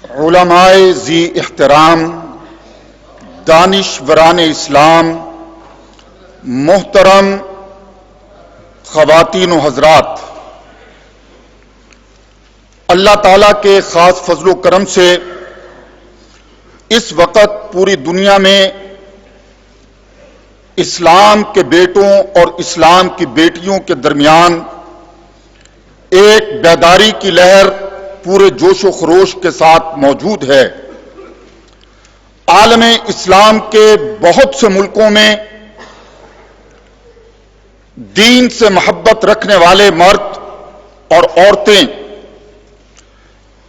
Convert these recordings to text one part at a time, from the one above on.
علماء ذی احترام، دانشوران اسلام، محترم خواتین و حضرات، اللہ تعالیٰ کے خاص فضل و کرم سے اس وقت پوری دنیا میں اسلام کے بیٹوں اور اسلام کی بیٹیوں کے درمیان ایک بیداری کی لہر پورے جوش و خروش کے ساتھ موجود ہے۔ عالم اسلام کے بہت سے ملکوں میں دین سے محبت رکھنے والے مرد اور عورتیں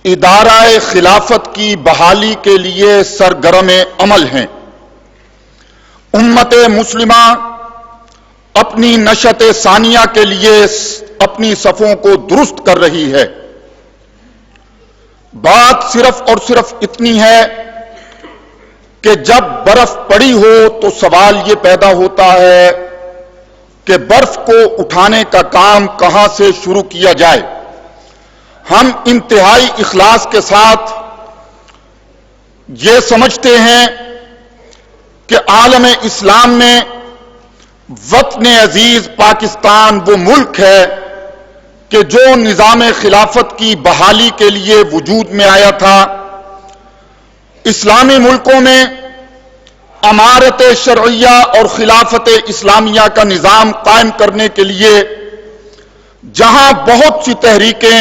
ادارہ خلافت کی بحالی کے لیے سرگرم عمل ہیں۔ امت مسلمہ اپنی نشأت ثانیہ کے لیے اپنی صفوں کو درست کر رہی ہے۔ بات صرف اور صرف اتنی ہے کہ جب برف پڑی ہو تو سوال یہ پیدا ہوتا ہے کہ برف کو اٹھانے کا کام کہاں سے شروع کیا جائے۔ ہم انتہائی اخلاص کے ساتھ یہ سمجھتے ہیں کہ عالم اسلام میں وطن عزیز پاکستان وہ ملک ہے کہ جو نظام خلافت کی بحالی کے لیے وجود میں آیا تھا۔ اسلامی ملکوں میں امارت شرعیہ اور خلافت اسلامیہ کا نظام قائم کرنے کے لیے جہاں بہت سی تحریکیں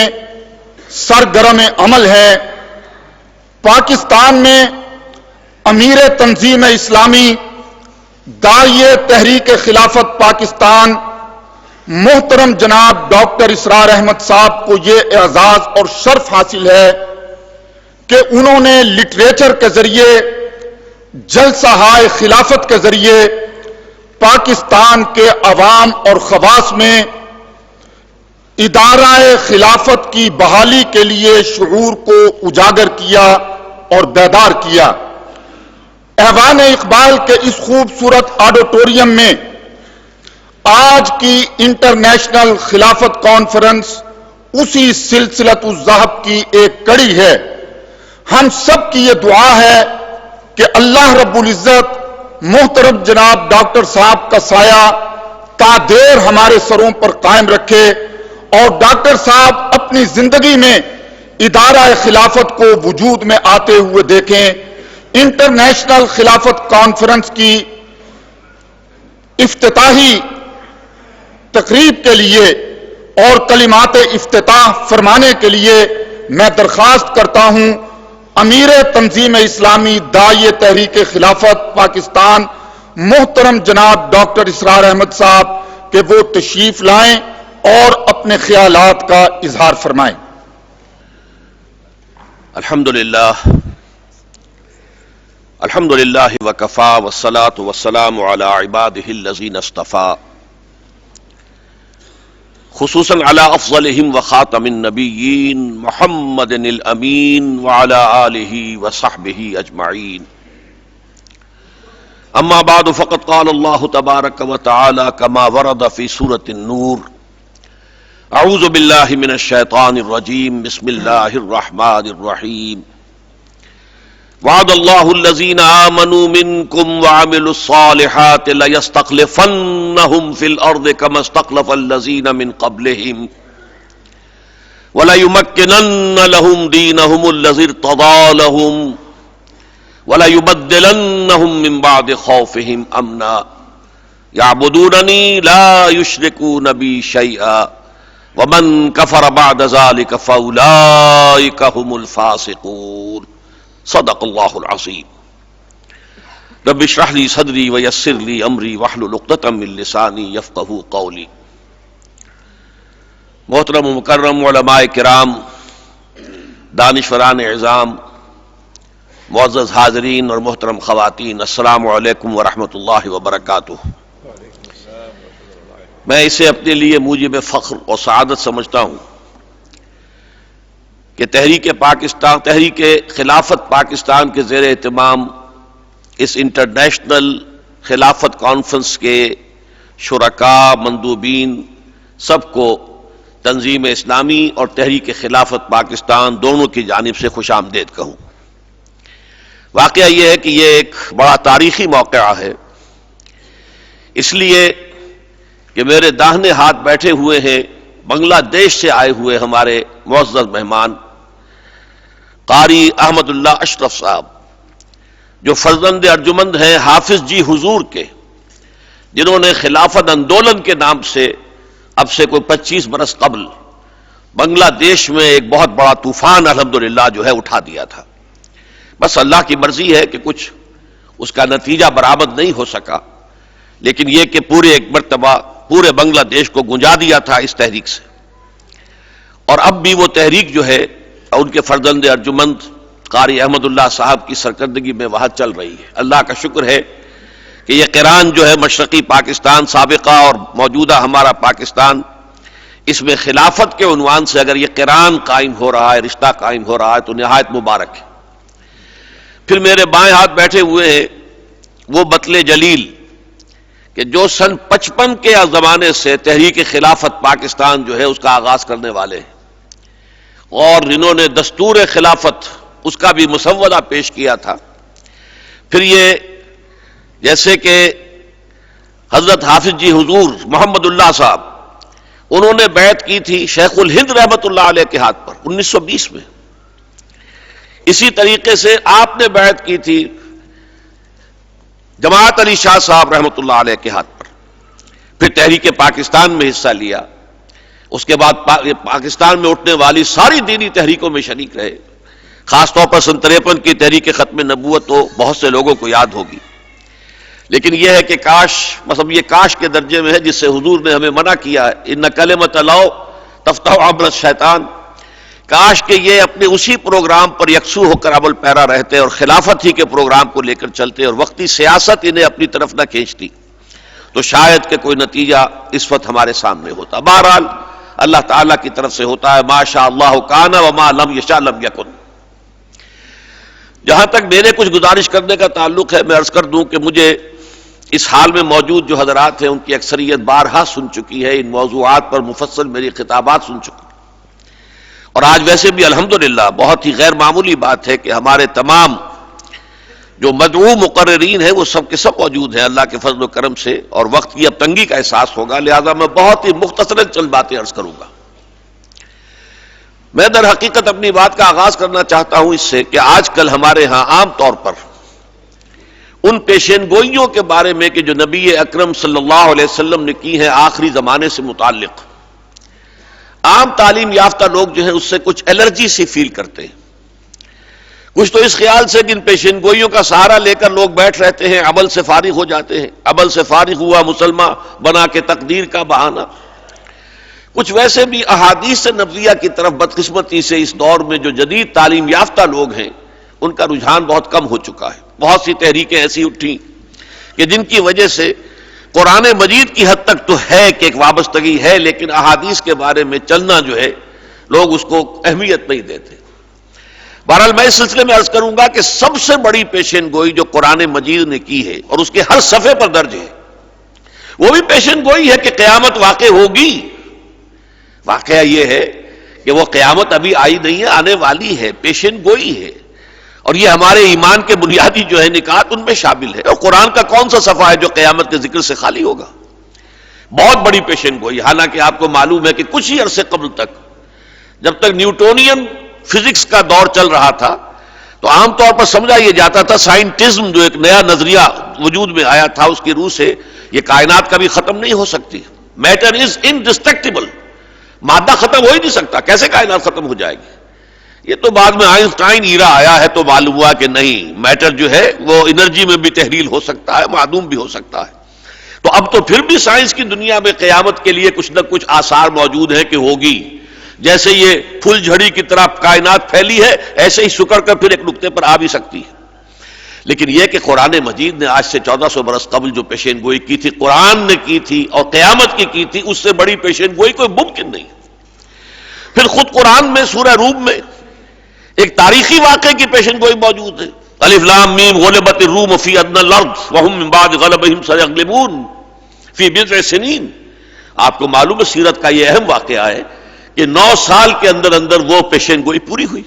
سرگرم عمل ہیں، پاکستان میں امیر تنظیم اسلامی داعی تحریک خلافت پاکستان محترم جناب ڈاکٹر اسرار احمد صاحب کو یہ اعزاز اور شرف حاصل ہے کہ انہوں نے لٹریچر کے ذریعے، جلسہ ہائے خلافت کے ذریعے پاکستان کے عوام اور خواص میں ادارہ خلافت کی بحالی کے لیے شعور کو اجاگر کیا اور بیدار کیا۔ ایوان اقبال کے اس خوبصورت آڈیٹوریم میں آج کی انٹرنیشنل خلافت کانفرنس اسی سلسلۃ الذہب کی ایک کڑی ہے۔ ہم سب کی یہ دعا ہے کہ اللہ رب العزت محترم جناب ڈاکٹر صاحب کا سایہ تا دیر ہمارے سروں پر قائم رکھے اور ڈاکٹر صاحب اپنی زندگی میں ادارہ خلافت کو وجود میں آتے ہوئے دیکھیں۔ انٹرنیشنل خلافت کانفرنس کی افتتاحی تقریب کے لیے اور کلمات افتتاح فرمانے کے لیے میں درخواست کرتا ہوں امیر تنظیم اسلامی داعی تحریک خلافت پاکستان محترم جناب ڈاکٹر اسرار احمد صاحب کہ وہ تشریف لائیں اور اپنے خیالات کا اظہار فرمائیں۔ الحمدللہ وکفا والصلاة والسلام علی عباده الذین اصطفى، خصوصاً علی افضلہم وخاتم النبیین محمد الامین وعلی آلہ وصحبہ اجمعین۔ اما بعد فقد قال اللہ تبارک وتعالی کما ورد فی سورۃ النور: اعوذ باللہ من الشیطان الرجیم، بسم اللہ الرحمن الرحیم۔ وعد اللہ الذین آمنوا منکم وعملوا الصالحات لیستخلفنہم فی الارض کما استخلف الذین من قبلہم ولیمکنن لہم دینہم الذی ارتضی لہم ولیبدلنہم من بعد خوفہم امنا یعبدوننی لا یشرکون بی شیئا ومن کفر بعد ذلک فاولئک هم الفاسقون۔ صدق اللہ العظیم۔ رب اشرح لی صدری ویسر لی امری واحلل عقدۃ من لسانی یفقہوا قولی۔ محترم و مکرم علماء کرام، دانشوران اعظام، معزز حاضرین اور محترم خواتین، السلام علیکم ورحمۃ اللہ وبرکاتہ۔ میں اسے اپنے لیے موجب فخر اور سعادت سمجھتا ہوں کہ تحریک خلافت پاکستان کے زیر اہتمام اس انٹرنیشنل خلافت کانفرنس کے شرکاء، مندوبین، سب کو تنظیم اسلامی اور تحریک خلافت پاکستان دونوں کی جانب سے خوش آمدید کہوں۔ واقعہ یہ ہے کہ یہ ایک بڑا تاریخی موقعہ ہے، اس لیے کہ میرے داہنے ہاتھ بیٹھے ہوئے ہیں بنگلہ دیش سے آئے ہوئے ہمارے معزز مہمان قاری احمد اللہ اشرف صاحب، جو فرزند ارجمند ہیں حافظ جی حضور کے، جنہوں نے خلافت آندولن کے نام سے اب سے کوئی 25 برس قبل بنگلہ دیش میں ایک بہت بڑا طوفان الحمدللہ جو ہے اٹھا دیا تھا۔ بس اللہ کی مرضی ہے کہ کچھ اس کا نتیجہ برآمد نہیں ہو سکا، لیکن یہ کہ پورے ایک مرتبہ پورے بنگلہ دیش کو گنجا دیا تھا اس تحریک سے، اور اب بھی وہ تحریک جو ہے ان کے فرزند ارجمند قاری احمد اللہ صاحب کی سرکردگی میں وہاں چل رہی ہے۔ اللہ کا شکر ہے کہ یہ قران جو ہے مشرقی پاکستان سابقہ اور موجودہ ہمارا پاکستان، اس میں خلافت کے عنوان سے اگر یہ قران قائم ہو رہا ہے، رشتہ قائم ہو رہا ہے تو نہایت مبارک ہے۔ پھر میرے بائیں ہاتھ بیٹھے ہوئے ہیں وہ بطل جلیل کہ جو سن 55 کے زمانے سے تحریک خلافت پاکستان جو ہے اس کا آغاز کرنے والے ہیں، اور جنہوں نے دستور خلافت اس کا بھی مسودہ پیش کیا تھا۔ پھر یہ جیسے کہ حضرت حافظ جی حضور محمد اللہ صاحب، انہوں نے بیعت کی تھی شیخ الہند رحمت اللہ علیہ کے ہاتھ پر 1920 میں۔ اسی طریقے سے آپ نے بیعت کی تھی جماعت علی شاہ صاحب رحمت اللہ علیہ کے ہاتھ پر۔ پھر تحریک پاکستان میں حصہ لیا، اس کے بعد پاکستان میں اٹھنے والی ساری دینی تحریکوں میں شریک رہے، خاص طور پر سن 53 کی تحریک ختم نبوت تو بہت سے لوگوں کو یاد ہوگی۔ لیکن یہ ہے کہ کاش، مطلب یہ کاش کے درجے میں ہے جس سے حضور نے ہمیں منع کیا ہے، ان کلمۃ لاؤ تفتح عبر الشیطان، کاش کہ یہ اپنے اسی پروگرام پر یکسو ہو کر عمل پیرا رہتے اور خلافت ہی کے پروگرام کو لے کر چلتے اور وقتی سیاست انہیں اپنی طرف نہ کھینچتی، تو شاید کہ کوئی نتیجہ اس وقت ہمارے سامنے ہوتا۔ بہرحال اللہ تعالیٰ کی طرف سے ہوتا ہے، ما شاء اللہ کان وما لم یشاء لم یکن۔ جہاں تک میرے کچھ گزارش کرنے کا تعلق ہے، میں عرض کر دوں کہ مجھے اس حال میں موجود جو حضرات ہیں ان کی اکثریت بارہا سن چکی ہے، ان موضوعات پر مفصل میری خطابات سن چکی، اور آج ویسے بھی الحمدللہ بہت ہی غیر معمولی بات ہے کہ ہمارے تمام جو مدعو مقررین ہیں وہ سب کے سب موجود ہیں اللہ کے فضل و کرم سے، اور وقت کی اب تنگی کا احساس ہوگا، لہذا میں بہت ہی مختصراً چند باتیں عرض کروں گا۔ میں در حقیقت اپنی بات کا آغاز کرنا چاہتا ہوں اس سے کہ آج کل ہمارے ہاں عام طور پر ان پیشین گوئیوں کے بارے میں کہ جو نبی اکرم صلی اللہ علیہ وسلم نے کی ہیں آخری زمانے سے متعلق، عام تعلیم یافتہ لوگ جو ہیں اس سے کچھ الرجی سی فیل کرتے ہیں، کچھ تو اس خیال سے کہ ان پیشین گوئیوں کا سہارا لے کر لوگ بیٹھ رہتے ہیں، عمل سے فارغ ہو جاتے ہیں، عمل سے فارغ ہوا مسلمان بنا کے تقدیر کا بہانہ۔ کچھ ویسے بھی احادیث نبویہ کی طرف بدقسمتی سے اس دور میں جو جدید تعلیم یافتہ لوگ ہیں ان کا رجحان بہت کم ہو چکا ہے۔ بہت سی تحریکیں ایسی اٹھیں کہ جن کی وجہ سے قرآن مجید کی حد تک تو ہے کہ ایک وابستگی ہے، لیکن احادیث کے بارے میں چلنا جو ہے لوگ اس کو اہمیت نہیں دیتے۔ بہرحال میں اس سلسلے میں عرض کروں گا کہ سب سے بڑی پیشین گوئی جو قرآن مجید نے کی ہے اور اس کے ہر صفحے پر درج ہے، وہ بھی پیشین گوئی ہے کہ قیامت واقع ہوگی۔ واقعہ یہ ہے کہ وہ قیامت ابھی آئی نہیں ہے، آنے والی ہے، پیشین گوئی ہے، اور یہ ہمارے ایمان کے بنیادی جو ہے نکات ان میں شامل ہے۔ اور قرآن کا کون سا صفحہ ہے جو قیامت کے ذکر سے خالی ہوگا؟ بہت بڑی پیشین گوئی۔ حالانکہ آپ کو معلوم ہے کہ کچھ ہی عرصے قبل تک جب تک نیوٹونین فزکس کا دور چل رہا تھا تو عام طور پر سمجھا یہ جاتا تھا سائنٹزم جو ایک نیا نظریہ وجود میں آیا تھا اس کی روح سے یہ کائنات کبھی ختم نہیں ہو سکتی، میٹر از انڈسٹرکٹیبل، مادہ ختم ہو ہی نہیں سکتا، کیسے کائنات ختم ہو جائے گی؟ یہ تو بعد میں آئنسٹائن ایرا آیا ہے تو معلوم ہوا کہ نہیں، میٹر جو ہے وہ انرجی میں بھی تحلیل ہو سکتا ہے، معدوم بھی ہو سکتا ہے۔ تو اب تو پھر بھی سائنس کی دنیا میں قیامت کے لیے کچھ نہ کچھ آثار موجود ہیں کہ ہوگی، جیسے یہ پھول جھڑی کی طرح کائنات پھیلی ہے ایسے ہی سکڑ کر پھر ایک نقطے پر آ بھی سکتی ہے۔ لیکن یہ کہ قرآن مجید نے آج سے 1400 برس قبل جو پیشین گوئی کی تھی، قرآن نے کی تھی اور قیامت کی تھی، اس سے بڑی پیشین گوئی کوئی ممکن نہیں۔ پھر خود قرآن میں سورہ روم میں ایک تاریخی واقعے کی پیشین گوئی موجود ہے، الف لام میم غلبت الروم فی ادنی الارض وهم من بعد غلبهم سیغلبون فی بضع سنین۔ آپ کو معلوم ہے سیرت کا یہ اہم واقعہ ہے کہ 9 سال کے اندر اندر وہ پیشین گوئی پوری ہوئی۔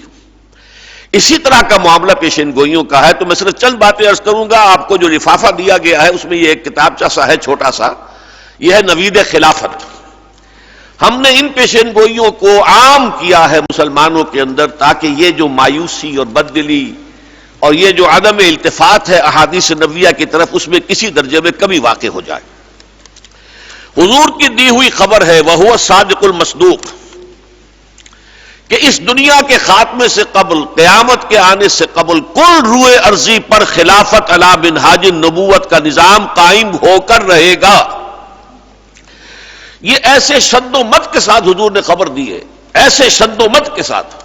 اسی طرح کا معاملہ پیشین گوئیوں کا ہے۔ تو میں صرف چند باتیں عرض کروں گا۔ آپ کو جو لفافہ دیا گیا ہے اس میں یہ ایک کتابچہ سا ہے چھوٹا سا، یہ ہے نوید خلافت۔ ہم نے ان پیشین گوئیوں کو عام کیا ہے مسلمانوں کے اندر، تاکہ یہ جو مایوسی اور بددلی اور یہ جو عدم التفات ہے احادیث نبویہ کی طرف، اس میں کسی درجے میں کمی واقع ہو جائے۔ حضور کی دی ہوئی خبر ہے وَهُوَ الصادق المصدوق کہ اس دنیا کے خاتمے سے قبل، قیامت کے آنے سے قبل، کل روئے ارضی پر خلافت علی منہاج النبوت کا نظام قائم ہو کر رہے گا۔ یہ ایسے شد و مت کے ساتھ حضور نے خبر دی ہے، ایسے شد و مت کے ساتھ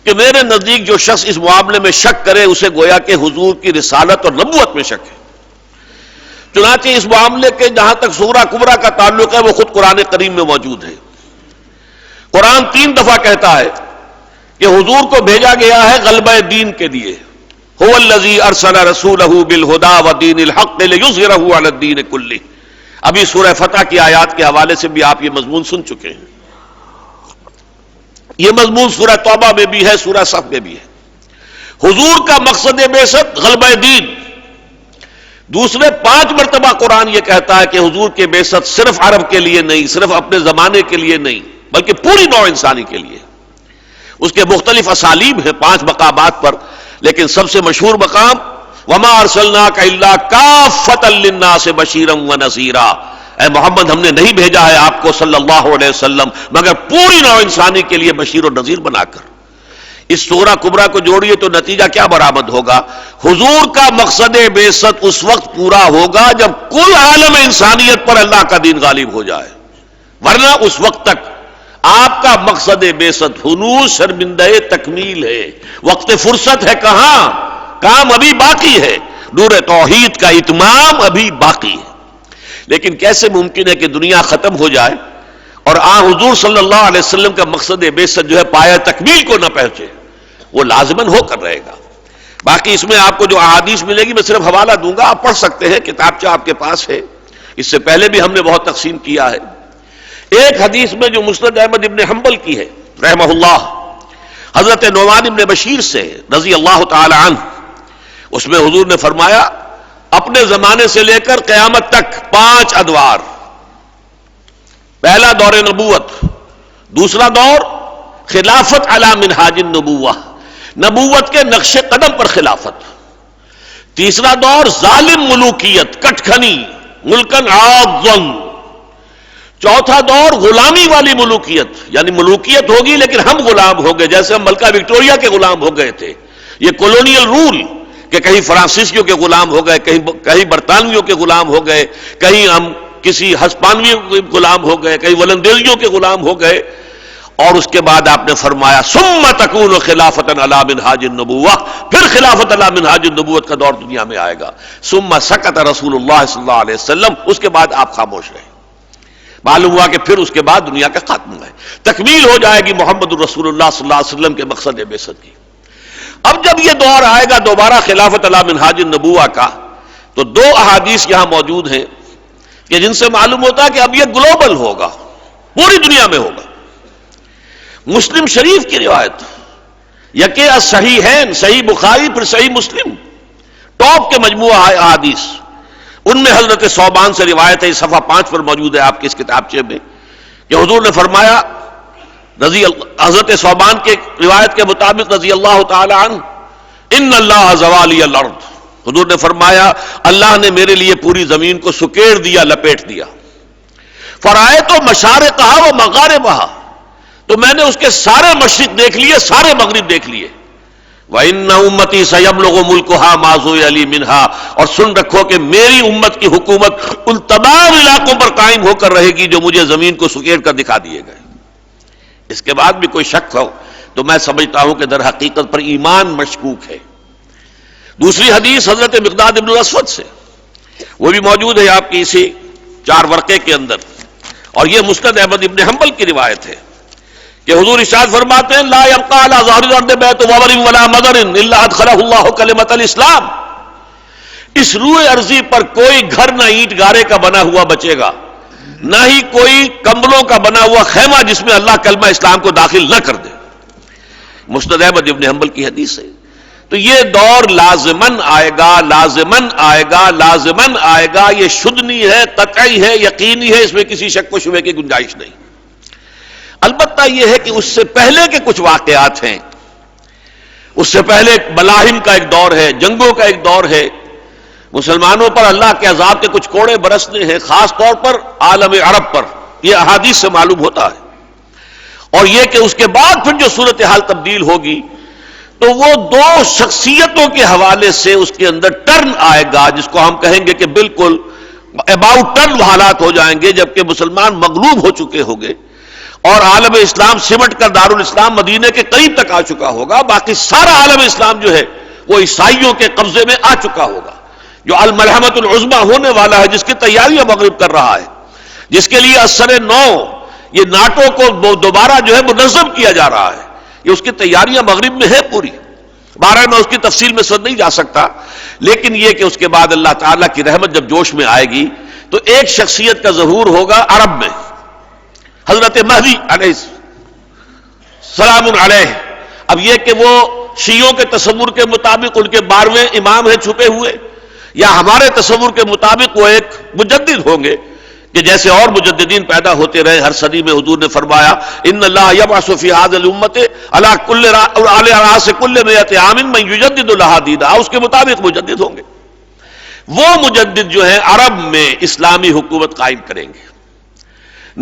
کہ میرے نزدیک جو شخص اس معاملے میں شک کرے اسے گویا کہ حضور کی رسالت اور نبوت میں شک ہے۔ چنانچہ اس معاملے کے جہاں تک سورہ کبریٰ کا تعلق ہے وہ خود قرآن کریم میں موجود ہے۔ قرآن 3 دفعہ کہتا ہے کہ حضور کو بھیجا گیا ہے غلبہ دین کے لیے۔ هو الذی ارسل رسولہ بالہدی ودین الحق لیظہرہ علی الدین کلہ۔ ابھی سورہ فتح کی آیات کے حوالے سے بھی آپ یہ مضمون سن چکے ہیں۔ یہ مضمون سورہ توبہ میں بھی ہے، سورہ صف میں بھی ہے۔ حضور کا مقصد بعثت غلبہ دین۔ دوسرے 5 مرتبہ قرآن یہ کہتا ہے کہ حضور کے بعثت صرف عرب کے لیے نہیں، صرف اپنے زمانے کے لیے نہیں، بلکہ پوری نوع انسانی کے لیے۔ اس کے مختلف اسالیب ہیں 5 مقامات پر، لیکن سب سے مشہور مقام وَمَا أَرْسَلْنَاكَ إِلَّا كَافَّةً لِلنَّاسِ بَشِيرًا وَنَذِيرًا، اے محمد ہم نے نہیں بھیجا ہے آپ کو صلی اللہ علیہ وسلم مگر پوری نوع انسانی کے لیے بشیر و نذیر بنا کر۔ اس سورہ کبریٰ کو جوڑیے تو نتیجہ کیا برآمد ہوگا؟ حضور کا مقصد بعثت اس وقت پورا ہوگا جب کل عالم انسانیت پر اللہ کا دین غالب ہو جائے، ورنہ اس وقت تک آپ کا مقصد بعثت ہنوز شرمندہ تکمیل ہے، وقت فرصت ہے کہاں، کام ابھی باقی ہے، نور توحید کا اتمام ابھی باقی ہے۔ لیکن کیسے ممکن ہے کہ دنیا ختم ہو جائے اور حضور صلی اللہ علیہ وسلم کا مقصد بعثت جو ہے پایہ تکمیل کو نہ پہنچے؟ وہ لازماً ہو کر رہے گا۔ باقی اس میں آپ کو جو احادیث ملے گی میں صرف حوالہ دوں گا، آپ پڑھ سکتے ہیں، کتابچہ آپ کے پاس ہے، اس سے پہلے بھی ہم نے بہت تقسیم کیا ہے۔ ایک حدیث میں جو مسند احمد ابن حنبل کی ہے رحمہ اللہ، حضرت نعمان ابن بشیر سے رضی اللہ تعالی عنہ، اس میں حضور نے فرمایا اپنے زمانے سے لے کر قیامت تک 5 ادوار۔ پہلا دور نبوت، دوسرا دور خلافت علی منہاج النبوہ، نبوت کے نقش قدم پر خلافت، تیسرا دور ظالم ملوکیت، کٹکھنی، ملکن عاظم، چوتھا دور غلامی والی ملوکیت، یعنی ملوکیت ہوگی لیکن ہم غلام ہو گئے، جیسے ہم ملکہ وکٹوریہ کے غلام ہو گئے تھے۔ یہ کولونیل رول کہ کہیں فرانسیسیوں کے غلام ہو گئے، کہیں برطانویوں کے غلام ہو گئے، کہیں ہم کسی ہسپانویوں کے غلام ہو گئے، کہیں ولندیزیوں کے غلام ہو گئے۔ اور اس کے بعد آپ نے فرمایا ثم تکون خلافۃ علی منہاج النبوہ، پھر خلافت علی منہاج النبوت کا دور دنیا میں آئے گا۔ ثم سکت رسول اللہ صلی اللہ علیہ وسلم، اس کے بعد آپ خاموش رہے۔ معلوم ہوا کہ پھر اس کے بعد دنیا کا خاتمہ ہے، تکمیل ہو جائے گی محمد الرسول اللہ صلی اللہ علیہ وسلم کے مقصد بعثت کی۔ اب جب یہ دور آئے گا دوبارہ خلافت علی منہاج النبوہ کا، تو 2 احادیث یہاں موجود ہیں کہ جن سے معلوم ہوتا ہے کہ اب یہ گلوبل ہوگا، پوری دنیا میں ہوگا۔ مسلم شریف کی روایت، یکے الصحیحین، صحیح بخاری پھر صحیح مسلم، ٹاپ کے مجموعہ احادیث، ان میں حضرت ثوبان سے روایت ہے، صفحہ 5 پر موجود ہے آپ کی اس کتابچے میں، کہ حضور نے فرمایا، حضرت ثوبان کے روایت کے مطابق رضی اللہ تعالی عنہ، ان اللہ زوالی الارض، حضور نے فرمایا اللہ نے میرے لیے پوری زمین کو سکیڑ دیا، لپیٹ دیا، فرائے تو مشارقہا و مغاربہا، تو میں نے اس کے سارے مشرق دیکھ لیے، سارے مغرب دیکھ لیے۔ وَإِنَّ أُمَّتِي سَيَبْلُغُ مُلْكُهَا مَا زُوِّيَ لِي مِنْهَا، اور سن رکھو کہ میری امت کی حکومت ان تمام علاقوں پر قائم ہو کر رہے گی جو مجھے زمین کو سکیڑ کر دکھا دیے گئے۔ اس کے بعد بھی کوئی شک ہو تو میں سمجھتا ہوں کہ در حقیقت پر ایمان مشکوک ہے۔ دوسری حدیث حضرت مقداد ابن الاسود سے، وہ بھی موجود ہے آپ کی اسی 4 ورقے کے اندر، اور یہ مسند احمد ابن حنبل کی روایت ہے کہ حضور ارشاد فرماتے ہیں لا يبقى على ظهر الارض بيت وبر ولا مدر الا ادخله الله كلمة الاسلام، اس روئے ارضی پر کوئی گھر نہ اینٹ گارے کا بنا ہوا بچے گا، نہ ہی کوئی کمبلوں کا بنا ہوا خیمہ جس میں اللہ کلمہ اسلام کو داخل نہ کر دے. مسند احمد ابن حنبل کی حدیث ہے. تو یہ دور لازماً آئے گا، لازماً آئے گا، لازماً آئے گا. یہ شدنی ہے، قطعی ہے، یقینی ہے، اس میں کسی شک و شبہ کی گنجائش نہیں. البتہ یہ ہے کہ اس سے پہلے کے کچھ واقعات ہیں. اس سے پہلے ملاحم کا ایک دور ہے، جنگوں کا ایک دور ہے. مسلمانوں پر اللہ کے عذاب کے کچھ کوڑے برسنے ہیں، خاص طور پر عالم عرب پر. یہ احادیث سے معلوم ہوتا ہے. اور یہ کہ اس کے بعد پھر جو صورتحال تبدیل ہوگی تو وہ دو شخصیتوں کے حوالے سے اس کے اندر ٹرن آئے گا، جس کو ہم کہیں گے کہ بالکل اباؤٹ ٹرن حالات ہو جائیں گے، جبکہ مسلمان مغلوب ہو چکے ہوں گے اور عالم اسلام سمٹ کر دارالاسلام مدینے کے قریب تک آ چکا ہوگا. باقی سارا عالم اسلام جو ہے وہ عیسائیوں کے قبضے میں آ چکا ہوگا. جو الملحمۃ العظمیٰ ہونے والا ہے، جس کی تیاریاں مغرب کر رہا ہے، جس کے لیے اثر نو یہ ناٹو کو دوبارہ جو ہے منظم کیا جا رہا ہے، یہ اس کی تیاریاں مغرب میں ہے پوری. بارہ میں اس کی تفصیل میں سن نہیں جا سکتا، لیکن یہ کہ اس کے بعد اللہ تعالیٰ کی رحمت جب جوش میں آئے گی تو ایک شخصیت کا ظہور ہوگا عرب میں، حضرت مہدی علیہ السلام علیہ. اب یہ کہ وہ شیعوں کے تصور کے مطابق ان کے 12ویں امام ہیں چھپے ہوئے، یا ہمارے تصور کے مطابق وہ ایک مجدد ہوں گے کہ جیسے اور مجددین پیدا ہوتے رہے ہر صدی میں. حضور نے فرمایا ان اللہ یبعث فی هذه الامه علی راس کل 100 عام من یجدد لها دینہا، اس کے مطابق مجدد ہوں گے. وہ مجدد جو ہیں عرب میں اسلامی حکومت قائم کریں گے.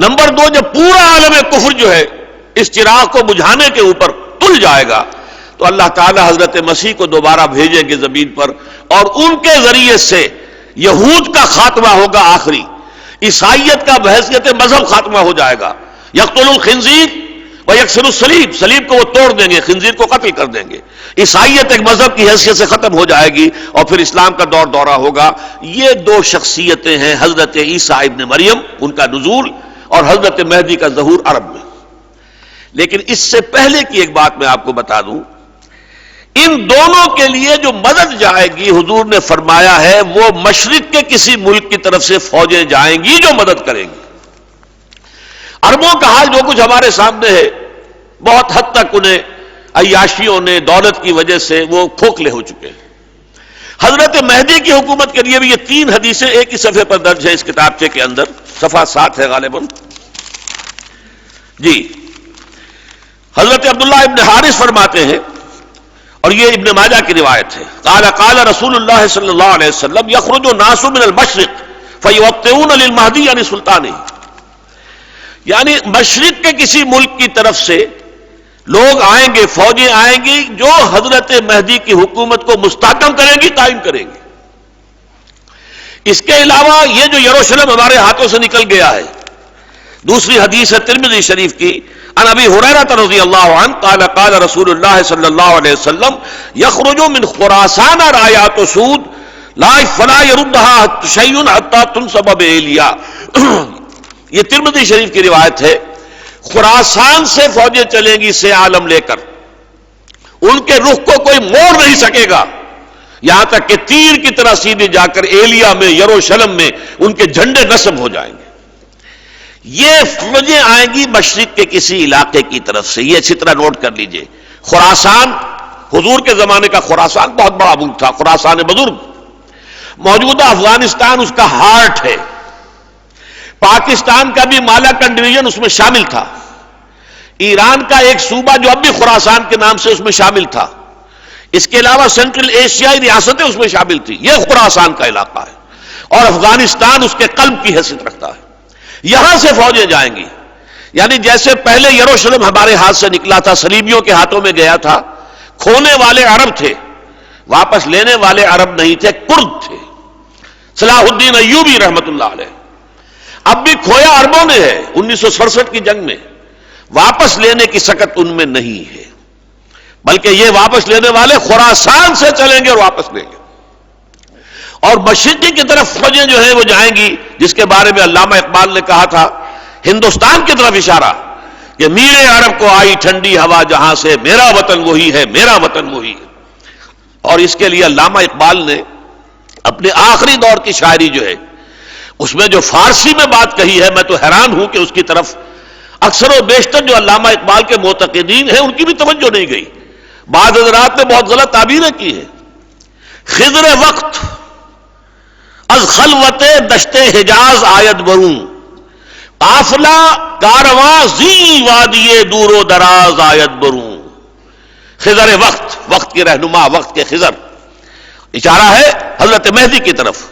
نمبر 2، جب پورا عالم کفر جو ہے اس چراغ کو بجھانے کے اوپر تل جائے گا تو اللہ تعالی حضرت مسیح کو دوبارہ بھیجیں گے زمین پر، اور ان کے ذریعے سے یہود کا خاتمہ ہوگا آخری. عیسائیت کا بحیثیت مذہب خاتمہ ہو جائے گا. یقتل الخنزیر و یکسر الصلیب، صلیب کو وہ توڑ دیں گے، خنزیر کو قتل کر دیں گے. عیسائیت ایک مذہب کی حیثیت سے ختم ہو جائے گی اور پھر اسلام کا دور دورہ ہوگا. یہ دو شخصیتیں ہیں، حضرت عیسیٰ ابن مریم ان کا نزول اور حضرت مہدی کا ظہور عرب میں. لیکن اس سے پہلے کی ایک بات میں آپ کو بتا دوں، ان دونوں کے لیے جو مدد جائے گی حضور نے فرمایا ہے وہ مشرق کے کسی ملک کی طرف سے فوجیں جائیں گی جو مدد کریں گی. عربوں کا حال جو کچھ ہمارے سامنے ہے، بہت حد تک انہیں عیاشیوں نے دولت کی وجہ سے وہ کھوکھلے ہو چکے ہیں. حضرت مہدی کی حکومت کے لیے بھی یہ 3 حدیثیں ایک ہی صفحے پر درج ہے اس کتابچے کے اندر، صفحہ 7 ہے غالباً. جی حضرت عبداللہ ابن حارث فرماتے ہیں، اور یہ ابن ماجہ کی روایت ہے، قال قال رسول اللہ صلی اللہ علیہ وسلم یخرج الناس من المشرق فیوطئون للمہدی یعنی سلطانہ، یعنی مشرق کے کسی ملک کی طرف سے لوگ آئیں گے، فوجیں آئیں گی جو حضرت مہدی کی حکومت کو مستحکم کریں گی، قائم کریں گی. اس کے علاوہ یہ جو یروشلم ہمارے ہاتھوں سے نکل گیا ہے، دوسری حدیث ہے ترمذی شریف کی، عن ابی ہریرہ رضی اللہ عنہ قال قال رسول اللہ صلی اللہ علیہ وسلم یخرج من خراسان رایات سود لا فلا يردها شیء حتى تنصب بإیلیا. یہ ترمذی شریف کی روایت ہے. خراسان سے فوجیں چلیں گی سے عالم لے کر، ان کے رخ کو کوئی موڑ نہیں سکے گا یہاں تک کہ تیر کی طرح سیدھے جا کر ایلیا میں، یروشلم میں ان کے جھنڈے نصب ہو جائیں گے. یہ فوجیں آئیں گی مشرق کے کسی علاقے کی طرف سے. یہ اچھی طرح نوٹ کر لیجئے. خراسان، حضور کے زمانے کا خراسان بہت بڑا ملک تھا، خراسان بزرگ. موجودہ افغانستان اس کا ہارٹ ہے. پاکستان کا بھی مالاکنڈ ڈویژن اس میں شامل تھا. ایران کا ایک صوبہ جو اب بھی خراسان کے نام سے اس میں شامل تھا. اس کے علاوہ سینٹرل ایشیائی ریاستیں اس میں شامل تھی. یہ خراسان کا علاقہ ہے اور افغانستان اس کے قلب کی حیثیت رکھتا ہے. یہاں سے فوجیں جائیں گی، یعنی جیسے پہلے یروشلم ہمارے ہاتھ سے نکلا تھا، صلیبیوں کے ہاتھوں میں گیا تھا. کھونے والے عرب تھے، واپس لینے والے عرب نہیں تھے، کرد تھے. صلاح الدین ایوبی رحمت اللہ علیہ. اب بھی کھویا عربوں نے ہے 1967 کی جنگ میں، واپس لینے کی سکت ان میں نہیں ہے، بلکہ یہ واپس لینے والے خراسان سے چلیں گے اور واپس لیں گے. اور مشرقی کی طرف فوجیں جو ہیں وہ جائیں گی، جس کے بارے میں علامہ اقبال نے کہا تھا، ہندوستان کی طرف اشارہ کہ میرے عرب کو آئی ٹھنڈی ہوا جہاں سے، میرا وطن وہی ہے، میرا وطن وہی ہے. اور اس کے لیے علامہ اقبال نے اپنے آخری دور کی شاعری جو ہے اس میں جو فارسی میں بات کہی ہے، میں تو حیران ہوں کہ اس کی طرف اکثر و بیشتر جو علامہ اقبال کے معتقدین ہیں ان کی بھی توجہ نہیں گئی. بعض حضرات نے بہت غلط تعبیریں کی ہیں. خضر وقت از خلوت دشت حجاز آید بروں، قافلہ کارواں زی وادی دور و دراز آید بروں. خضر وقت، وقت کے رہنما، وقت کے خضر، اشارہ ہے حضرت مہدی کی طرف.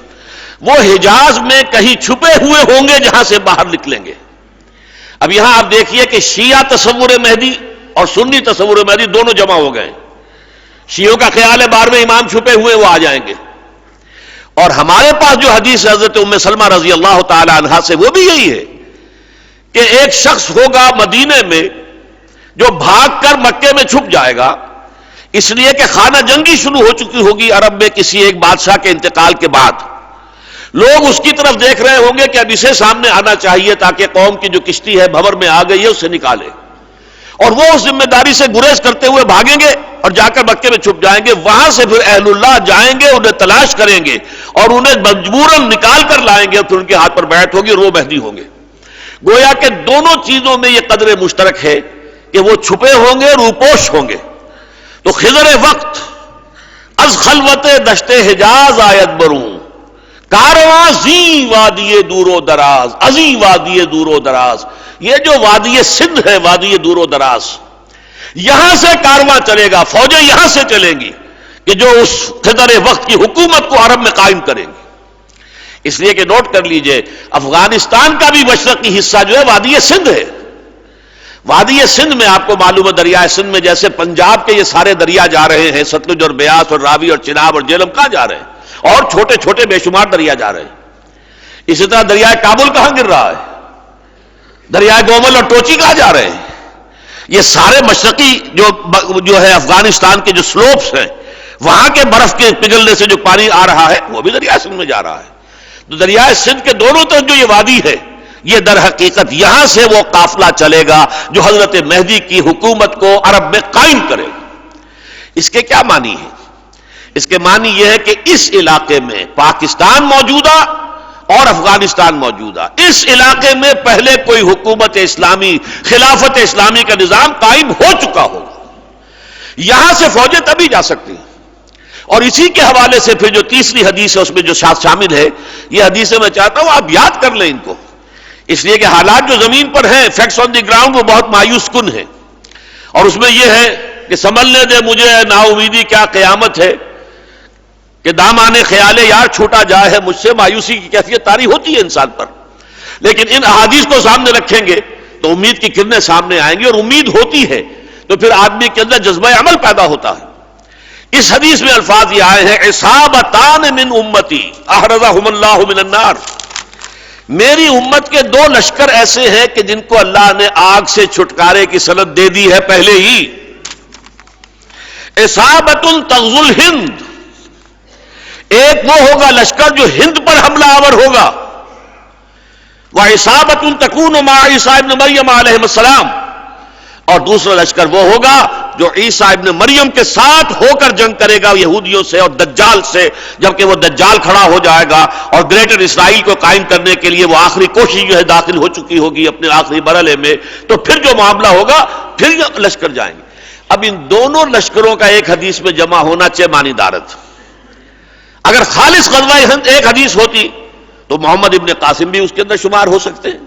وہ حجاز میں کہیں چھپے ہوئے ہوں گے جہاں سے باہر نکلیں گے. اب یہاں آپ دیکھیے کہ شیعہ تصور مہدی اور سنی تصور مہدی دونوں جمع ہو گئے. شیعوں کا خیال ہے 12ویں امام چھپے ہوئے وہ آ جائیں گے، اور ہمارے پاس جو حدیث حضرت ام سلمہ رضی اللہ تعالی عنہا سے وہ بھی یہی ہے کہ ایک شخص ہوگا مدینے میں جو بھاگ کر مکے میں چھپ جائے گا، اس لیے کہ خانہ جنگی شروع ہو چکی ہوگی عرب میں کسی ایک بادشاہ کے انتقال کے بعد. لوگ اس کی طرف دیکھ رہے ہوں گے کہ اب اسے سامنے آنا چاہیے تاکہ قوم کی جو کشتی ہے بھور میں آ گئی ہے اسے نکالے، اور وہ اس ذمہ داری سے گریز کرتے ہوئے بھاگیں گے اور جا کر مکے میں چھپ جائیں گے. وہاں سے پھر اہل اللہ جائیں گے، انہیں تلاش کریں گے اور انہیں مجبوراً نکال کر لائیں گے، اور پھر ان کے ہاتھ پر بیعت ہوگی اور وہ مہدی ہوں گے. گویا کہ دونوں چیزوں میں یہ قدر مشترک ہے کہ وہ چھپے ہوں گے، روپوش ہوں گے. تو خضر وقت از خلوت دشت حجاز آیت بروں، کارواں زی وادی دور و دراز، ازی وادی دور و دراز. یہ جو وادی سندھ ہے، وادی دور و دراز، یہاں سے کارواں چلے گا، فوجیں یہاں سے چلیں گی کہ جو اس خضر وقت کی حکومت کو عرب میں قائم کریں گی. اس لیے کہ نوٹ کر لیجئے افغانستان کا بھی مشرقی حصہ جو ہے وادی سندھ ہے. وادی سندھ میں آپ کو معلوم ہے دریائے سندھ میں جیسے پنجاب کے یہ سارے دریا جا رہے ہیں، ستلج اور بیاس اور راوی اور چناب اور جہلم کہاں جا رہے ہیں، اور چھوٹے چھوٹے بے شمار دریا جا رہے ہیں. اسی طرح دریائے کابل کہاں گر رہا ہے، دریائے گومل اور ٹوچی کہاں جا رہے ہیں. یہ سارے مشرقی جو ہے افغانستان کے جو سلوپس ہیں، وہاں کے برف کے پگھلنے سے جو پانی آ رہا ہے وہ بھی دریائے سندھ میں جا رہا ہے. تو دریائے سندھ کے دونوں طرف جو یہ وادی ہے، یہ در حقیقت یہاں سے وہ قافلہ چلے گا جو حضرت مہدی کی حکومت کو عرب میں قائم کرے گا. اس کے کیا معنی ہے؟ اس کے معنی یہ ہے کہ اس علاقے میں پاکستان موجودہ اور افغانستان موجودہ، اس علاقے میں پہلے کوئی حکومت اسلامی، خلافت اسلامی کا نظام قائم ہو چکا ہوگا. یہاں سے فوجیں تبھی جا سکتی ہیں. اور اسی کے حوالے سے پھر جو تیسری حدیث ہے اس میں جو شامل ہے، یہ حدیثیں میں چاہتا ہوں آپ یاد کر لیں ان کو، اس لیے کہ حالات جو زمین پر ہیں، فیکٹس آن دی گراؤنڈ، وہ بہت مایوس کن ہیں. اور اس میں یہ ہے کہ سنبھلنے دے مجھے نا امیدی کیا قیامت ہے، کہ دامان خیال یار چھوٹا جائے ہے مجھ سے، مایوسی کی کیفیت طاری ہوتی ہے انسان پر. لیکن ان احادیث کو سامنے رکھیں گے تو امید کی کرنیں سامنے آئیں گی، اور امید ہوتی ہے تو پھر آدمی کے اندر جذبہ عمل پیدا ہوتا ہے. اس حدیث میں الفاظ یہ آئے ہیں، عصابتان من امتی احرزہم اللہ من النار. میری امت کے دو لشکر ایسے ہیں کہ جن کو اللہ نے آگ سے چھٹکارے کی سند دے دی ہے پہلے ہی. عصابۃ تغزو الہند، ایک وہ ہوگا لشکر جو ہند پر حملہ آور ہوگا، وعصابۃ تکون مع عیسیٰ ابن مریم علیہ السلام، اور دوسرا لشکر وہ ہوگا جو عیسیٰ ابن مریم کے ساتھ ہو کر جنگ کرے گا یہودیوں سے اور دجال سے. جبکہ وہ دجال کھڑا ہو جائے گا اور گریٹر اسرائیل کو قائم کرنے کے لیے وہ آخری کوشش جو ہے داخل ہو چکی ہوگی اپنے آخری مرحلے میں، تو پھر جو معاملہ ہوگا پھر یہ لشکر جائیں گے. اب ان دونوں لشکروں کا ایک حدیث میں جمع ہونا چاہے معنی دارت. اگر خالص غزوہ ہند ایک حدیث ہوتی تو محمد ابن قاسم بھی اس کے اندر شمار ہو سکتے ہیں،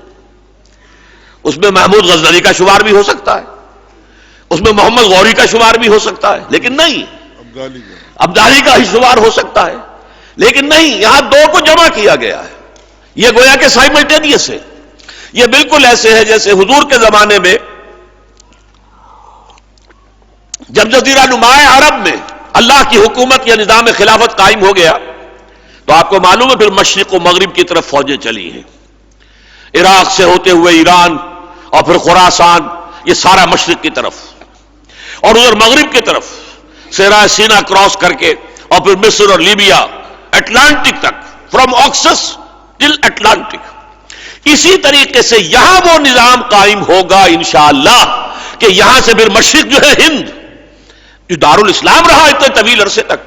اس میں محمود غزنوی کا شمار بھی ہو سکتا ہے، اس میں محمد غوری کا شمار بھی ہو سکتا ہے، لیکن نہیں عبدالی کا ہی شمار ہو سکتا ہے، لیکن نہیں، یہاں دو کو جمع کیا گیا ہے. یہ گویا کہ سائملٹینیس ہے. یہ بالکل ایسے ہے جیسے حضور کے زمانے میں جب جزیرہ نماء عرب میں اللہ کی حکومت یا نظام خلافت قائم ہو گیا تو آپ کو معلوم ہے پھر مشرق و مغرب کی طرف فوجیں چلی ہیں، عراق سے ہوتے ہوئے ایران اور پھر خراسان، یہ سارا مشرق کی طرف، اور ادھر مغرب کی طرف صحرائے سینا کراس کر کے، اور پھر مصر اور لیبیا، اٹلانٹک تک، فرام آکسس ٹل اٹلانٹک. اسی طریقے سے یہاں وہ نظام قائم ہوگا انشاءاللہ کہ یہاں سے پھر مشرق جو ہے ہند جو دارالاسلام رہا اتنے طویل عرصے تک،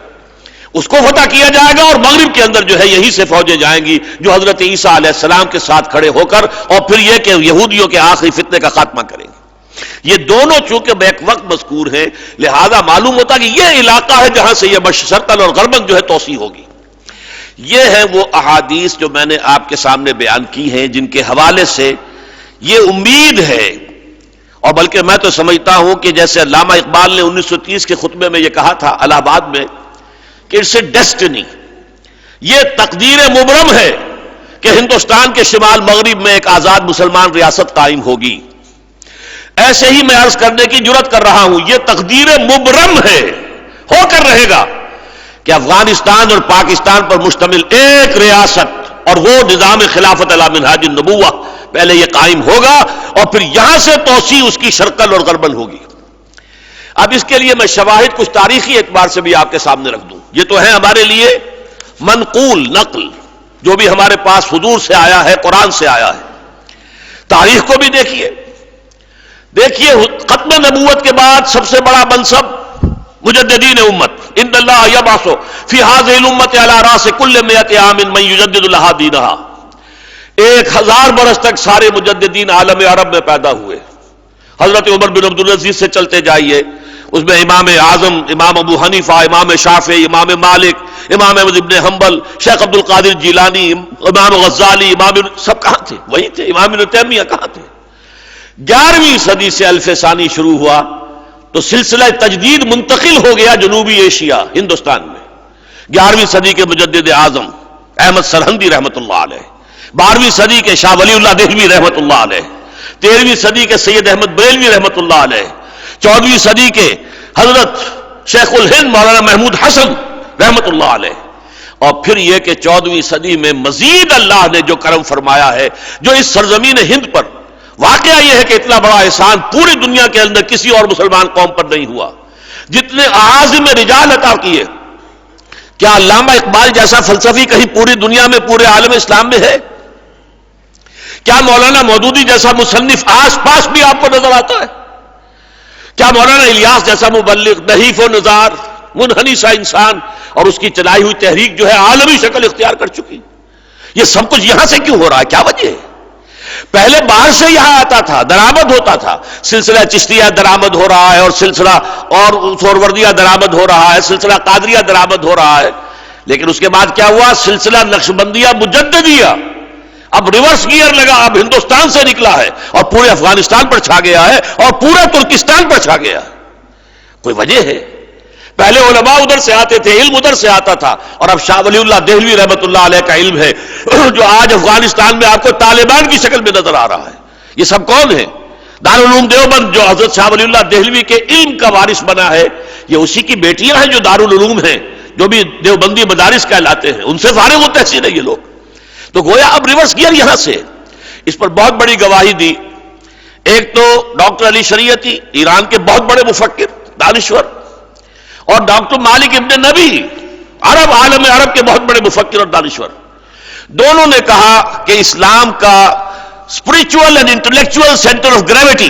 اس کو فتح کیا جائے گا، اور مغرب کے اندر جو ہے یہی سے فوجیں جائیں گی جو حضرت عیسیٰ علیہ السلام کے ساتھ کھڑے ہو کر، اور پھر یہ کہ یہودیوں کے آخری فتنے کا خاتمہ کریں گے۔ یہ دونوں چونکہ بیک وقت مذکور ہیں، لہذا معلوم ہوتا کہ یہ علاقہ ہے جہاں سے یہ مشرق شرقاً اور غرباً جو ہے توسیع ہوگی۔ یہ ہیں وہ احادیث جو میں نے آپ کے سامنے بیان کی ہیں، جن کے حوالے سے یہ امید ہے، اور بلکہ میں تو سمجھتا ہوں کہ جیسے علامہ اقبال نے 1930 کے خطبے میں یہ کہا تھا الہ آباد میں کہ اٹس اے ڈیسٹنی، یہ تقدیر مبرم ہے کہ ہندوستان کے شمال مغرب میں ایک آزاد مسلمان ریاست قائم ہوگی۔ ایسے ہی میں عرض کرنے کی جرات کر رہا ہوں، یہ تقدیر مبرم ہے، ہو کر رہے گا کہ افغانستان اور پاکستان پر مشتمل ایک ریاست، اور وہ نظام خلافت علی منہاج النبوہ پہلے یہ قائم ہوگا، اور پھر یہاں سے توسیع اس کی شرقاً اور غرباً ہوگی۔ اب اس کے لیے میں شواہد کچھ تاریخی اعتبار سے بھی آپ کے سامنے رکھ دوں۔ یہ تو ہے ہمارے لیے منقول نقل، جو بھی ہمارے پاس حضور سے آیا ہے، قرآن سے آیا ہے۔ تاریخ کو بھی دیکھیے ختم نبوت کے بعد سب سے بڑا منصب مجددین امت، ان اللہ یبعث فی هذه الامت علی راس کل 100 عام من یجدد لها دینہا۔ 1000 برس تک سارے مجددین عالم عرب میں پیدا ہوئے۔ حضرت عمر بن عبدالعزیز سے چلتے جائیے، اس میں امام اعظم، امام ابو حنیفہ، امام شافعی، امام مالک، امام احمد ابن حنبل، شیخ عبد القادر جیلانی، امام غزالی، امام سب کہاں تھے؟ وہی تھے۔ امام ابن تیمیہ کہاں تھے؟ 11ویں صدی سے الف ثانی شروع ہوا تو سلسلہ تجدید منتقل ہو گیا جنوبی ایشیا، ہندوستان میں۔ 11ویں صدی کے مجدد اعظم احمد سرہندی رحمۃ اللہ علیہ، 12ویں صدی کے شاہ ولی اللہ دہلوی رحمۃ اللہ علیہ، 13ویں صدی کے سید احمد بریلوی رحمۃ اللہ علیہ، 14ویں صدی کے حضرت شیخ الہند مولانا محمود حسن رحمۃ اللہ علیہ، اور پھر یہ کہ 14ویں صدی میں مزید اللہ نے جو کرم فرمایا ہے، جو اس سرزمین ہند پر واقعہ یہ ہے کہ اتنا بڑا احسان پوری دنیا کے اندر کسی اور مسلمان قوم پر نہیں ہوا، جتنے اعاظم رجال عطا کیے۔ کیا علامہ اقبال جیسا فلسفی کہیں پوری دنیا میں، پورے عالم اسلام میں ہے؟ کیا مولانا مودودی جیسا مصنف آس پاس بھی آپ کو نظر آتا ہے؟ کیا مولانا الیاس جیسا مبلغ، نحیف و نزار، منحنی سا انسان، اور اس کی چلائی ہوئی تحریک جو ہے عالمی شکل اختیار کر چکی؟ یہ سب کچھ یہاں سے کیوں ہو رہا ہے؟ کیا وجہ ہے؟ پہلے باہر سے یہاں آتا تھا، درآمد ہوتا تھا، سلسلہ چشتیہ درآمد ہو رہا ہے، اور سلسلہ اور سہروردیہ درآمد ہو رہا ہے، سلسلہ قادریہ درآمد ہو رہا ہے، لیکن اس کے بعد کیا ہوا؟ سلسلہ نقشبندیہ مجددیہ اب ریورس گیئر لگا، اب ہندوستان سے نکلا ہے اور پورے افغانستان پر چھا گیا ہے اور پورے ترکستان پر چھا گیا ہے۔ کوئی وجہ ہے؟ پہلے علماء ادھر سے آتے تھے، علم ادھر سے آتا تھا، اور اب شاہ ولی اللہ دہلوی رحمۃ اللہ علیہ کا علم ہے جو آج افغانستان میں آپ کو طالبان کی شکل میں نظر آ رہا ہے۔ یہ سب کون ہے؟ دارالعلوم دیوبند جو حضرت شاہ ولی اللہ دہلوی کے علم کا وارث بنا ہے، یہ اسی کی بیٹیاں ہیں جو دارالعلوم ہیں، جو بھی دیوبندی مدارس کہلاتے ہیں، ان سے فارغ و تحصیل ہے یہ لوگ۔ تو گویا اب ریورس گیئر یہاں سے۔ اس پر بہت بڑی گواہی دی ایک تو ڈاکٹر علی شریعتی، ایران کے بہت بڑے مفکر دانشور، اور ڈاکٹر مالک ابن نبی، عالم عرب کے بہت بڑے مفکر اور دانشور، دونوں نے کہا کہ اسلام کا spiritual and intellectual centre of gravity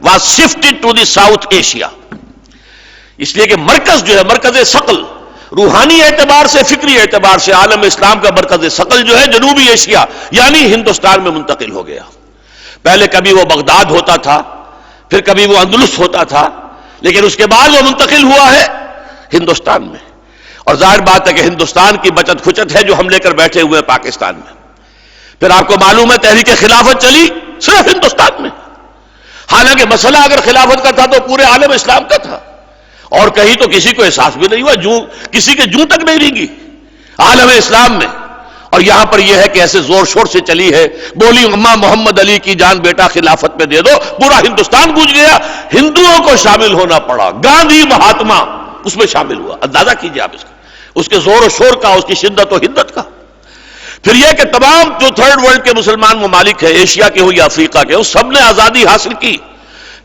was shifted to the South Asia. اس لیے کہ مرکز جو ہے، مرکز ثقل، روحانی اعتبار سے، فکری اعتبار سے عالم اسلام کا مرکز ثقل جو ہے جنوبی ایشیا یعنی ہندوستان میں منتقل ہو گیا۔ پہلے کبھی وہ بغداد ہوتا تھا، پھر کبھی وہ اندلس ہوتا تھا، لیکن اس کے بعد وہ منتقل ہوا ہے ہندوستان میں۔ اور ظاہر بات ہے کہ ہندوستان کی بچت کھچت ہے جو ہم لے کر بیٹھے ہوئے ہیں پاکستان میں۔ پھر آپ کو معلوم ہے تحریک خلافت چلی صرف ہندوستان میں، حالانکہ مسئلہ اگر خلافت کا تھا تو پورے عالم اسلام کا تھا، اور کہیں تو کسی کو احساس بھی نہیں ہوا، کسی کے جوں تک نہیں رینگی عالم اسلام میں۔ اور یہاں پر یہ ہے کہ ایسے زور شور سے چلی ہے، بولی اماں محمد علی کی جان بیٹا خلافت میں دے دو، پورا ہندوستان گونج گیا، ہندوؤں کو شامل ہونا پڑا، گاندھی مہاتما اس میں شامل ہوا۔ اندازہ کیجئے آپ اس کے زور و شور کا، اس کی شدت و حدت کا۔ پھر یہ کہ تمام جو تھرڈ ورلڈ کے مسلمان ممالک ہیں، ایشیا کے ہو یا افریقہ کے ہو، سب نے آزادی حاصل کی،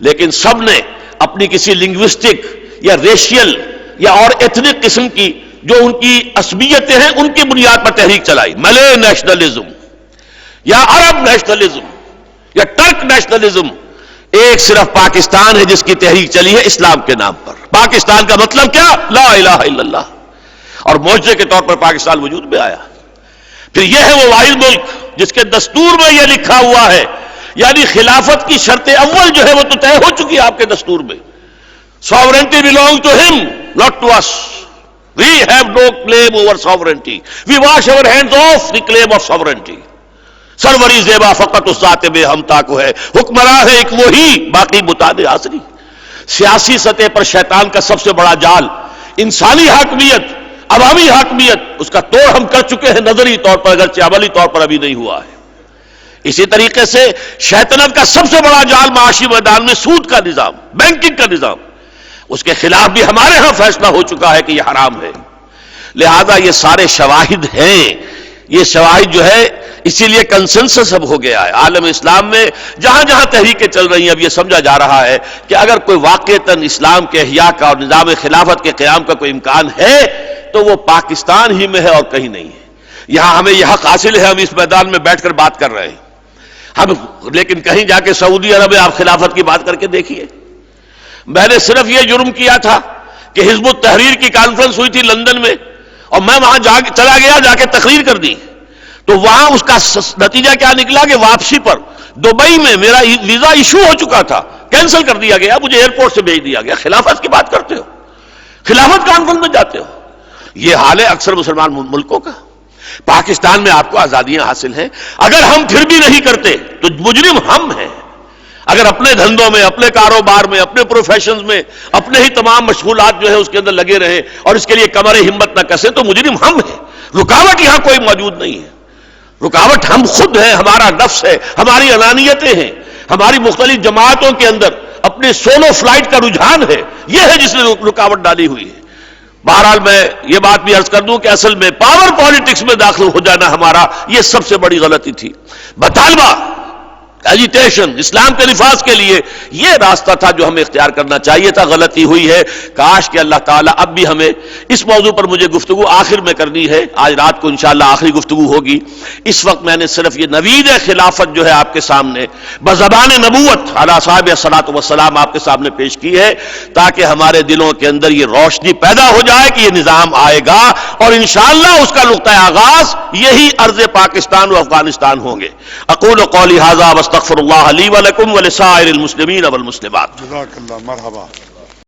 لیکن سب نے اپنی کسی لنگوسٹک یا ریشیل یا اور ایتھنک قسم کی جو ان کی عصبیتیں ہیں ان کی بنیاد پر تحریک چلائی، ملے نیشنلزم یا عرب نیشنلزم یا ٹرک نیشنلزم۔ ایک صرف پاکستان ہے جس کی تحریک چلی ہے اسلام کے نام پر۔ پاکستان کا مطلب کیا؟ لا الہ الا اللہ۔ اور معجزے کے طور پر پاکستان وجود میں آیا. پھر یہ ہے وہ واحد ملک جس کے دستور میں یہ لکھا ہوا ہے، یعنی خلافت کی شرط اول جو ہے وہ تو طے ہو چکی ہے آپ کے دستور میں. Sovereignty belongs to him, not to us. We have no claim over sovereignty. We wash our hands off the claim of sovereignty. سروری زیبا فقط اس ذات بے ہمتا کو ہے، حکمراں ہے ایک وہی، باقی متعدد آسری. سیاسی سطح پر شیطان کا سب سے بڑا جال انسانی حاکمیت، عوامی حاکمیت، اس کا توڑ ہم کر چکے ہیں نظری طور پر، اگرچہ عملی طور پر ابھی نہیں ہوا ہے. اسی طریقے سے شیطنت کا سب سے بڑا جال معاشی میدان میں سود کا نظام، بینکنگ کا نظام، اس کے خلاف بھی ہمارے ہاں فیصلہ ہو چکا ہے کہ یہ حرام ہے. لہذا یہ سارے شواہد ہیں، یہ شواہد جو ہے اسی لیے کنسنسس اب ہو گیا ہے عالم اسلام میں. جہاں جہاں تحریکیں چل رہی ہیں اب یہ سمجھا جا رہا ہے کہ اگر کوئی واقعتاً اسلام کے احیاء کا اور نظام خلافت کے قیام کا کوئی امکان ہے تو وہ پاکستان ہی میں ہے اور کہیں نہیں ہے. یہاں ہمیں یہ حق حاصل ہے، ہم اس میدان میں بیٹھ کر بات کر رہے ہیں ہم، لیکن کہیں جا کے سعودی عرب میں آپ خلافت کی بات کر کے دیکھیے. میں نے صرف یہ جرم کیا تھا کہ حزب التحریر کی کانفرنس ہوئی تھی لندن میں، اور میں وہاں چلا گیا، جا کے تقریر کر دی. تو وہاں اس کا نتیجہ کیا نکلا کہ واپسی پر دبئی میں میرا ویزا ایشو ہو چکا تھا، کینسل کر دیا گیا، مجھے ایئرپورٹ سے بھیج دیا گیا. خلافت کی بات کرتے ہو، خلافت کانفرنس میں جاتے ہو. یہ حال ہے اکثر مسلمان ملکوں کا. پاکستان میں آپ کو آزادیاں حاصل ہیں، اگر ہم پھر بھی نہیں کرتے تو مجرم ہم ہیں. اگر اپنے دھندوں میں، اپنے کاروبار میں، اپنے پروفیشنز میں، اپنے ہی تمام مشغولات جو ہے اس کے اندر لگے رہیں اور اس کے لیے کمر ہمت نہ کسیں تو مجرم ہم ہیں. رکاوٹ یہاں کوئی موجود نہیں ہے. رکاوٹ ہم خود ہیں، ہمارا نفس ہے، ہماری انانیتیں ہیں، ہماری مختلف جماعتوں کے اندر اپنے سولو فلائٹ کا رجحان ہے، یہ ہے جس نے رکاوٹ ڈالی ہوئی ہے. بہرحال میں یہ بات بھی عرض کر دوں کہ اصل میں پاور پالیٹکس میں داخل ہو جانا ہمارا یہ سب سے بڑی غلطی تھی. مطالبہ، ایجیٹیشن اسلام کے نفاذ کے لیے یہ راستہ تھا جو ہمیں اختیار کرنا چاہیے تھا. غلطی ہوئی ہے. کاش کہ اللہ تعالیٰ اب بھی ہمیں اس موضوع پر مجھے گفتگو آخر میں کرنی ہے، آج رات کو انشاءاللہ آخری گفتگو ہوگی. اس وقت میں نے صرف یہ نوید خلافت جو ہے آپ کے سامنے بزبان نبوت علی صاحب الصلاۃ والسلام آپ کے سامنے پیش کی ہے، تاکہ ہمارے دلوں کے اندر یہ روشنی پیدا ہو جائے کہ یہ نظام آئے گا اور انشاءاللہ اس کا نقطۂ آغاز یہی ارض پاکستان و افغانستان ہوں گے. اقول قولی ھذا واستغفر اللہ لی ولکم ولسائر المسلمین والمسلمات. جزاک اللہ، مرحبا.